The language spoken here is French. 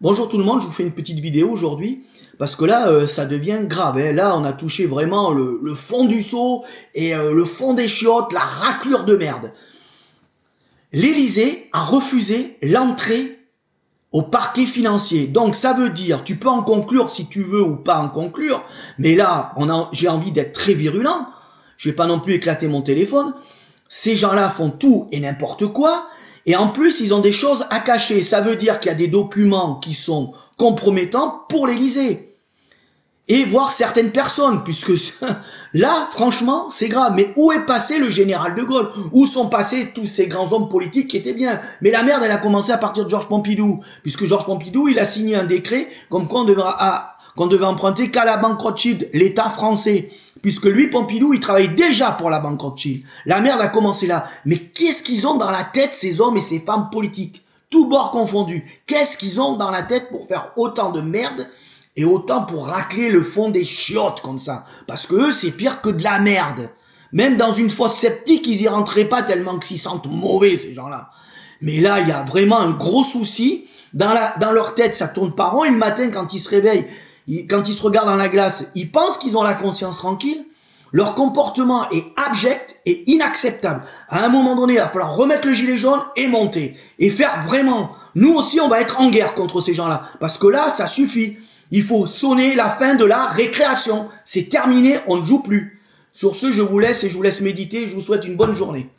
Bonjour tout le monde, je vous fais une petite vidéo aujourd'hui parce que là ça devient grave. Hein. Là on a touché vraiment le fond du seau et le fond des chiottes, la raclure de merde. L'Élysée a refusé l'entrée au parquet financier. Donc ça veut dire, tu peux en conclure si tu veux ou pas en conclure, mais là j'ai envie d'être très virulent, je vais pas non plus éclater mon téléphone. Ces gens-là font tout et n'importe quoi. Et en plus, ils ont des choses à cacher. Ça veut dire qu'il y a des documents qui sont compromettants pour l'Élysée. Et voir certaines personnes, puisque là, franchement, c'est grave. Mais où est passé le général de Gaulle? Où sont passés tous ces grands hommes politiques qui étaient bien? Mais la merde, elle a commencé à partir de Georges Pompidou. Puisque Georges Pompidou, il a signé un décret comme quoi qu'on devait emprunter qu'à la Banque Rothschild, l'État français. Puisque lui, Pompidou, il travaille déjà pour la Banque Rothschild. La merde a commencé là. Mais qu'est-ce qu'ils ont dans la tête, ces hommes et ces femmes politiques? Tous bords confondus. Qu'est-ce qu'ils ont dans la tête pour faire autant de merde et autant pour racler le fond des chiottes comme ça? Parce que eux, c'est pire que de la merde. Même dans une fosse septique, ils y rentraient pas tellement qu'ils sentent mauvais, ces gens-là. Mais là, il y a vraiment un gros souci. Dans leur tête, ça tourne pas rond. Et le matin, quand ils se réveillent, quand ils se regardent dans la glace, ils pensent qu'ils ont la conscience tranquille. Leur comportement est abject et inacceptable. À un moment donné, il va falloir remettre le gilet jaune et monter. Et faire vraiment... Nous aussi, on va être en guerre contre ces gens-là. Parce que là, ça suffit. Il faut sonner la fin de la récréation. C'est terminé, on ne joue plus. Sur ce, je vous laisse et je vous laisse méditer. Je vous souhaite une bonne journée.